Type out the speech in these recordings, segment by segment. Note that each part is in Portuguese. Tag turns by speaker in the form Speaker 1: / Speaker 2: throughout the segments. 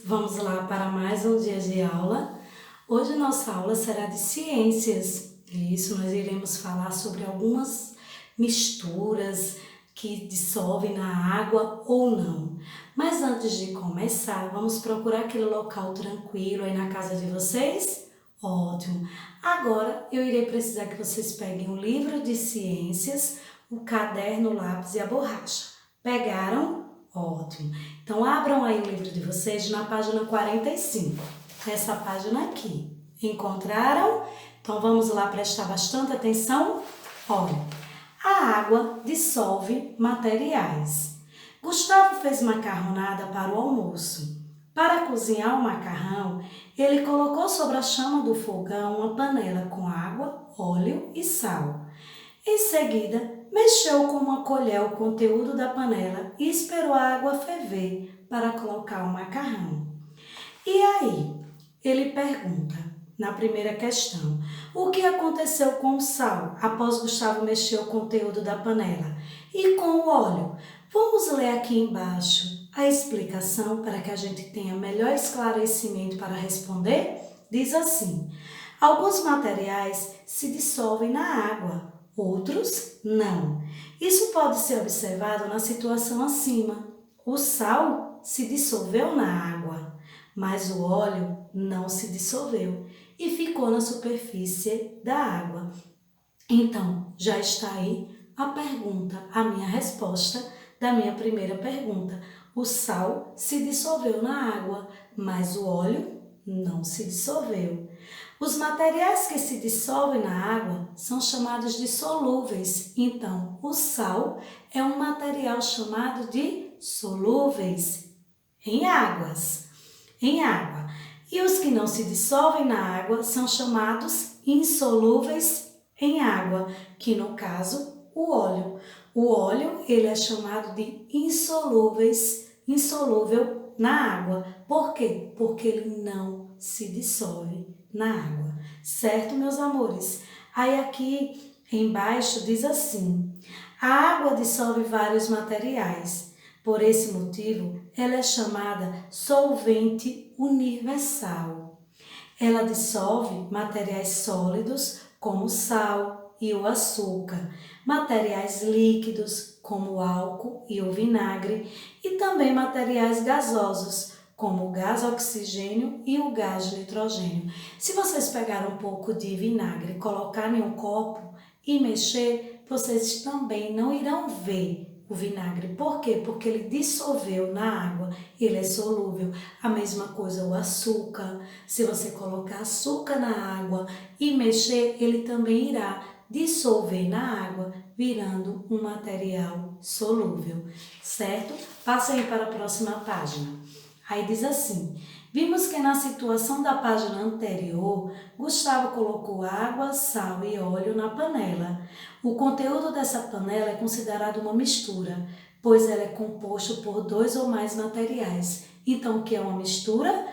Speaker 1: Vamos lá para mais um dia de aula. Hoje nossa aula será de ciências. Isso, nós iremos falar sobre algumas misturas que dissolvem na água ou não. Mas antes de começar, vamos procurar aquele local tranquilo aí na casa de vocês? Ótimo! Agora eu irei precisar que vocês peguem o livro de ciências, o caderno, o lápis e a borracha. Pegaram? Ótimo! Então, abram aí o livro de vocês na página 45, essa página aqui. Encontraram? Então, vamos lá prestar bastante atenção? Olha, a água dissolve materiais. Gustavo fez macarronada para o almoço. Para cozinhar o macarrão, ele colocou sobre a chama do fogão uma panela com água, óleo e sal. Em seguida, mexeu com uma colher o conteúdo da panela e esperou a água ferver para colocar o macarrão. E aí? Ele pergunta, na primeira questão, o que aconteceu com o sal após Gustavo mexer o conteúdo da panela? E com o óleo? Vamos ler aqui embaixo a explicação para que a gente tenha melhor esclarecimento para responder? Diz assim: alguns materiais se dissolvem na água, outros não. Isso pode ser observado na situação acima. O sal se dissolveu na água, mas o óleo não se dissolveu e ficou na superfície da água. Então, já está aí a pergunta, a minha resposta da minha primeira pergunta. O sal se dissolveu na água, mas o óleo não se dissolveu. Os materiais que se dissolvem na água são chamados de solúveis. Então, o sal é um material chamado de solúveis em água. E os que não se dissolvem na água são chamados insolúveis em água, que no caso, o óleo. O óleo, ele é chamado de insolúvel na água. Por quê? Porque ele não se dissolve na água. Certo, meus amores? Aí aqui embaixo diz assim: a água dissolve vários materiais. Por esse motivo, ela é chamada solvente universal. Ela dissolve materiais sólidos, como o sal e o açúcar, materiais líquidos, como o álcool e o vinagre, e também materiais gasosos, como o gás oxigênio e o gás nitrogênio. Se vocês pegarem um pouco de vinagre, colocar em um copo e mexer, vocês também não irão ver o vinagre. Por quê? Porque ele dissolveu na água, ele é solúvel. A mesma coisa o açúcar. Se você colocar açúcar na água e mexer, ele também irá dissolver na água, virando um material solúvel, certo? Passe aí para a próxima página. Aí diz assim: vimos que na situação da página anterior, Gustavo colocou água, sal e óleo na panela. O conteúdo dessa panela é considerado uma mistura, pois ela é composta por dois ou mais materiais. Então, o que é uma mistura?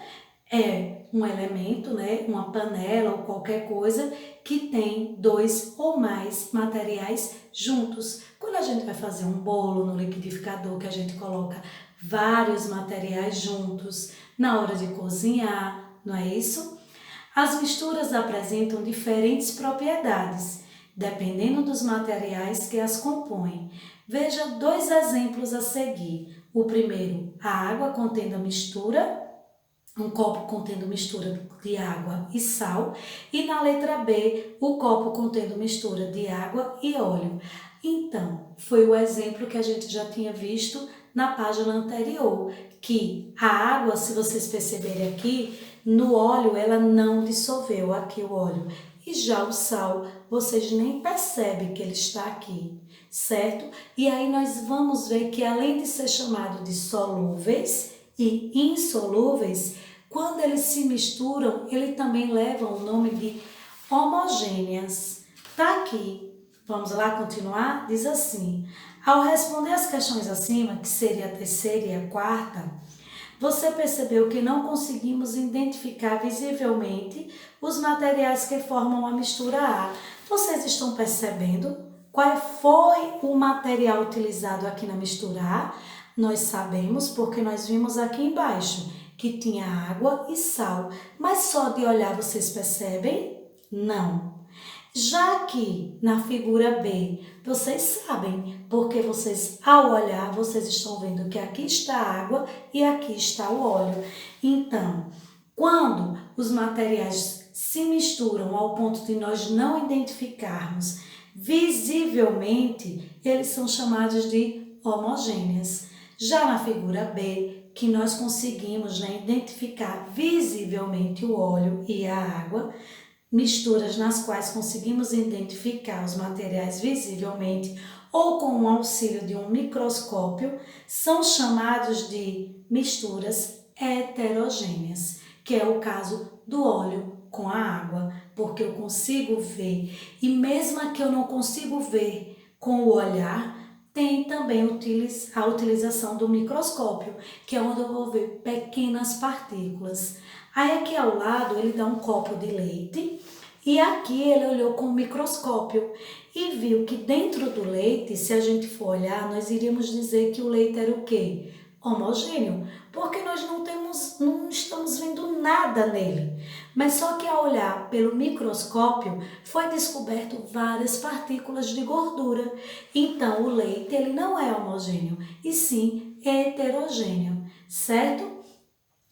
Speaker 1: É um elemento, né, uma panela ou qualquer coisa que tem dois ou mais materiais juntos. Quando a gente vai fazer um bolo no liquidificador, que a gente coloca vários materiais juntos na hora de cozinhar, não é isso? As misturas apresentam diferentes propriedades, dependendo dos materiais que as compõem. Veja dois exemplos a seguir. O primeiro, a água contendo a mistura, um copo contendo mistura de água e sal, e na letra B, o copo contendo mistura de água e óleo. Então, foi o exemplo que a gente já tinha visto na página anterior, que a água, se vocês perceberem aqui, no óleo ela não dissolveu aqui o óleo. E já o sal, vocês nem percebem que ele está aqui, certo? E aí nós vamos ver que além de ser chamado de solúveis e insolúveis, quando eles se misturam, ele também leva o nome de homogêneas. Tá aqui. Vamos lá continuar? Diz assim: ao responder as questões acima, que seria a terceira e a quarta, você percebeu que não conseguimos identificar visivelmente os materiais que formam a mistura A. Vocês estão percebendo qual foi o material utilizado aqui na mistura A? Nós sabemos porque nós vimos aqui embaixo. que tinha água e sal, mas só de olhar vocês percebem? Não. Já aqui na figura B, vocês sabem, porque vocês ao olhar, vocês estão vendo que aqui está a água e aqui está o óleo. Então, quando os materiais se misturam ao ponto de nós não identificarmos visivelmente, eles são chamados de homogêneas. Já na figura B, que nós conseguimos, né, identificar visivelmente o óleo e a água, misturas nas quais conseguimos identificar os materiais visivelmente ou com o auxílio de um microscópio, são chamados de misturas heterogêneas, que é o caso do óleo com a água, porque eu consigo ver, e mesmo que eu não consigo ver com o olhar, tem também a utilização do microscópio, que é onde eu vou ver pequenas partículas. Aí aqui ao lado ele dá um copo de leite e aqui ele olhou com o microscópio e viu que dentro do leite, se a gente for olhar, nós iríamos dizer que o leite era o quê? Homogêneo, porque nós não estamos vendo nada nele. Mas só que ao olhar pelo microscópio foi descoberto várias partículas de gordura. Então o leite ele não é homogêneo, e sim heterogêneo, certo?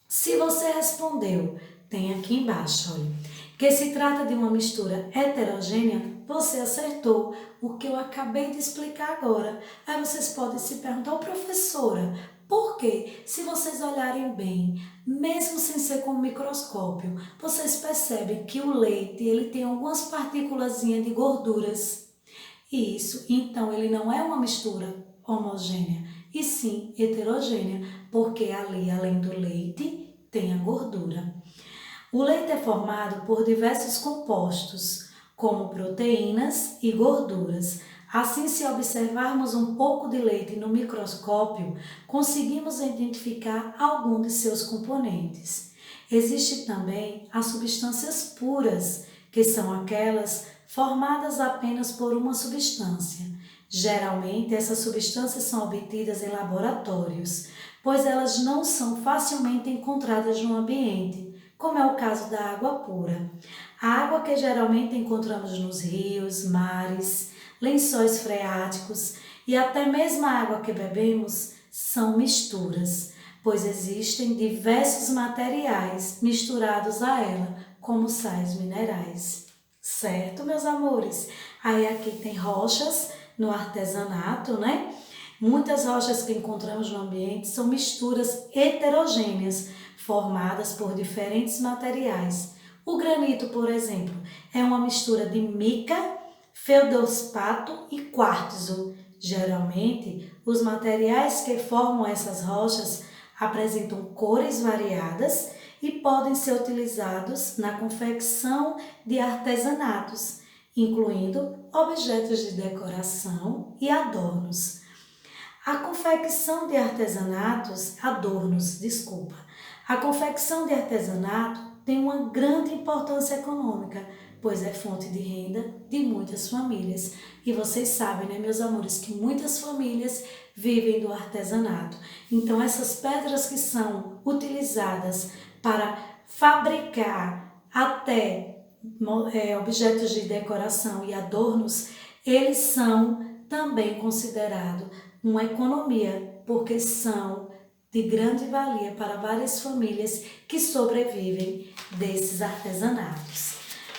Speaker 1: Se você respondeu, tem aqui embaixo, olha, que se trata de uma mistura heterogênea, você acertou o que eu acabei de explicar agora. Aí vocês podem se perguntar, professora, por quê? Se vocês olharem bem, mesmo sem ser com o microscópio, vocês percebem que o leite ele tem algumas partículazinhas de gorduras. Isso, então ele não é uma mistura homogênea, e sim heterogênea, porque ali, além do leite, tem a gordura. O leite é formado por diversos compostos, como proteínas e gorduras. Assim, se observarmos um pouco de leite no microscópio, conseguimos identificar algum de seus componentes. Existem também as substâncias puras, que são aquelas formadas apenas por uma substância. Geralmente, essas substâncias são obtidas em laboratórios, pois elas não são facilmente encontradas no ambiente, como é o caso da água pura. A água que geralmente encontramos nos rios, mares, lençóis freáticos e até mesmo a água que bebemos são misturas, pois existem diversos materiais misturados a ela, como sais minerais. Certo, meus amores? Aí aqui tem rochas no artesanato, né? Muitas rochas que encontramos no ambiente são misturas heterogêneas, formadas por diferentes materiais. O granito, por exemplo, é uma mistura de mica, feldespato e quartzo. Geralmente, os materiais que formam essas rochas apresentam cores variadas e podem ser utilizados na confecção de artesanatos, incluindo objetos de decoração e adornos. A confecção de A confecção de artesanato tem uma grande importância econômica, pois é fonte de renda de muitas famílias. E vocês sabem, né, meus amores, que muitas famílias vivem do artesanato. Então, essas pedras que são utilizadas para fabricar até objetos de decoração e adornos, eles são também considerados uma economia, porque são de grande valia para várias famílias que sobrevivem desses artesanatos.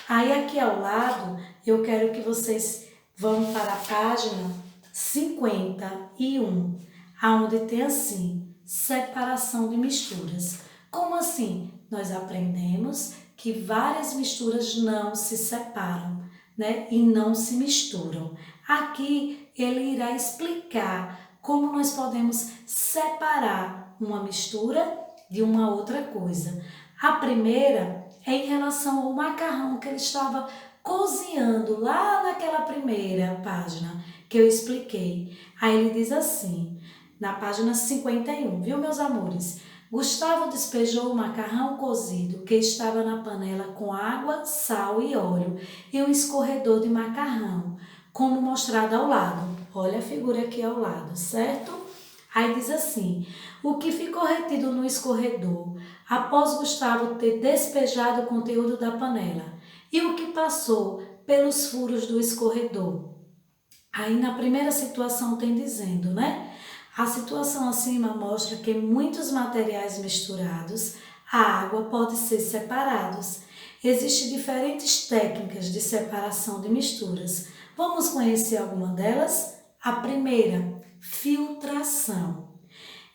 Speaker 1: Aí aqui ao lado, eu quero que vocês vão para a página 51, aonde tem assim, separação de misturas. Como assim? Nós aprendemos que várias misturas não se separam, né? E não se misturam. Aqui ele irá explicar como nós podemos separar uma mistura de uma outra coisa. A primeira é em relação ao macarrão que ele estava cozinhando lá naquela primeira página que eu expliquei. Aí ele diz assim, na página 51, viu, meus amores? Gustavo despejou o macarrão cozido que estava na panela com água, sal e óleo e um escorredor de macarrão, como mostrado ao lado. Olha a figura aqui ao lado, certo? Aí diz assim: o que ficou retido no escorredor após Gustavo ter despejado o conteúdo da panela e o que passou pelos furos do escorredor. Aí na primeira situação tem dizendo, né? A situação acima mostra que muitos materiais misturados, a água pode ser separados. Existem diferentes técnicas de separação de misturas. Vamos conhecer alguma delas? A primeira, filtração.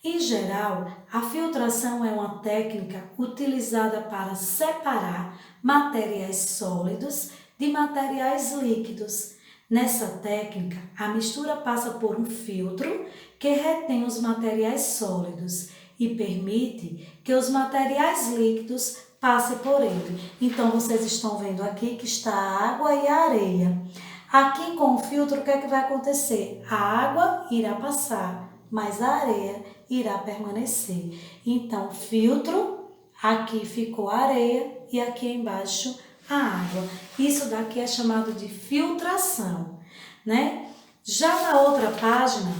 Speaker 1: Em geral, a filtração é uma técnica utilizada para separar materiais sólidos de materiais líquidos. Nessa técnica, a mistura passa por um filtro que retém os materiais sólidos e permite que os materiais líquidos passem por ele. Então, vocês estão vendo aqui que está a água e a areia. Aqui com o filtro, o que é que vai acontecer? A água irá passar, mas a areia irá permanecer. Então, filtro, aqui ficou a areia e aqui embaixo a água. Isso daqui é chamado de filtração, né? Já na outra página,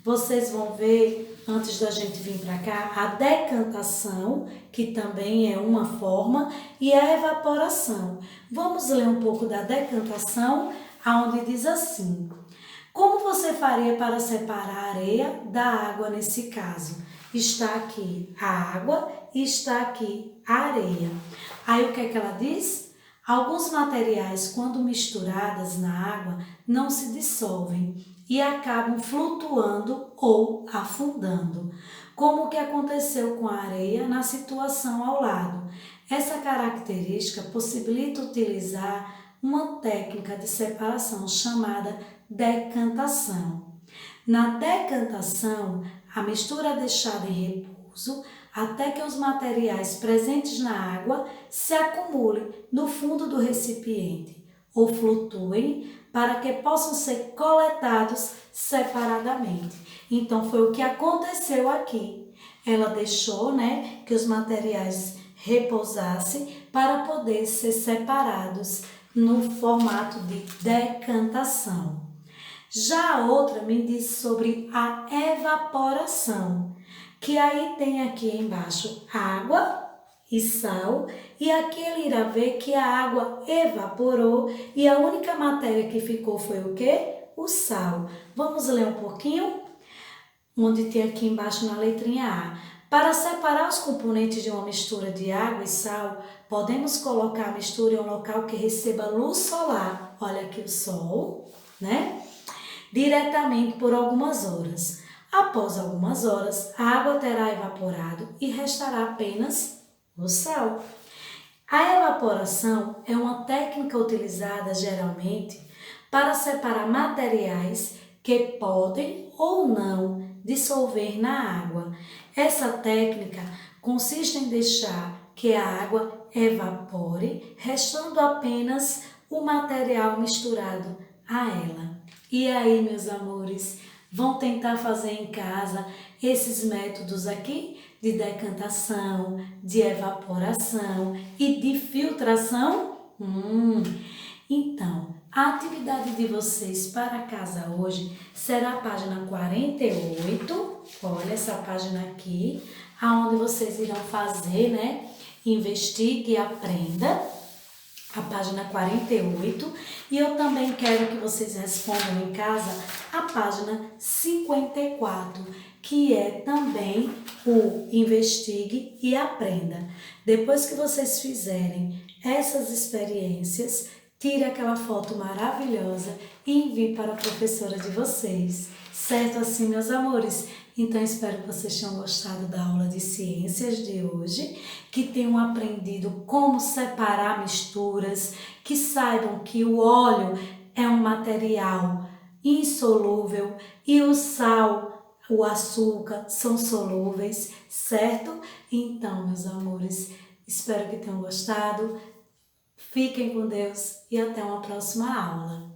Speaker 1: vocês vão ver, antes da gente vir para cá, a decantação, que também é uma forma, e a evaporação. Vamos ler um pouco da decantação, aonde diz assim: como você faria para separar a areia da água nesse caso? Está aqui a água e está aqui a areia. Aí o que é que ela diz? Alguns materiais, quando misturadas na água, não se dissolvem e acabam flutuando ou afundando, como o que aconteceu com a areia na situação ao lado. Essa característica possibilita utilizar uma técnica de separação chamada decantação. Na decantação, a mistura é deixada em repouso até que os materiais presentes na água se acumulem no fundo do recipiente ou flutuem para que possam ser coletados separadamente. Então, foi o que aconteceu aqui. Ela deixou, que os materiais repousassem para poder ser separados no formato de decantação. Já a outra me diz sobre a evaporação, que aí tem aqui embaixo água e sal, e aqui ele irá ver que a água evaporou e a única matéria que ficou foi o quê? O sal. Vamos ler um pouquinho? Onde tem aqui embaixo na letrinha A. Para separar os componentes de uma mistura de água e sal, podemos colocar a mistura em um local que receba luz solar. Olha aqui o sol, diretamente por algumas horas. Após algumas horas, a água terá evaporado e restará apenas o sal. A evaporação é uma técnica utilizada geralmente para separar materiais que podem ou não dissolver na água. Essa técnica consiste em deixar que a água evapore, restando apenas o material misturado a ela. E aí, meus amores, vão tentar fazer em casa esses métodos aqui de decantação, de evaporação e de filtração? Então, a atividade de vocês para casa hoje será a página 48, olha essa página aqui, aonde vocês irão fazer, investigue e aprenda, a página 48, e eu também quero que vocês respondam em casa a página 54, que é também o investigue e aprenda. Depois que vocês fizerem essas experiências, tire aquela foto maravilhosa e envie para a professora de vocês. Certo assim, meus amores? Então, espero que vocês tenham gostado da aula de ciências de hoje, que tenham aprendido como separar misturas, que saibam que o óleo é um material insolúvel e o sal, o açúcar são solúveis, certo? Então, meus amores, espero que tenham gostado. Fiquem com Deus e até uma próxima aula.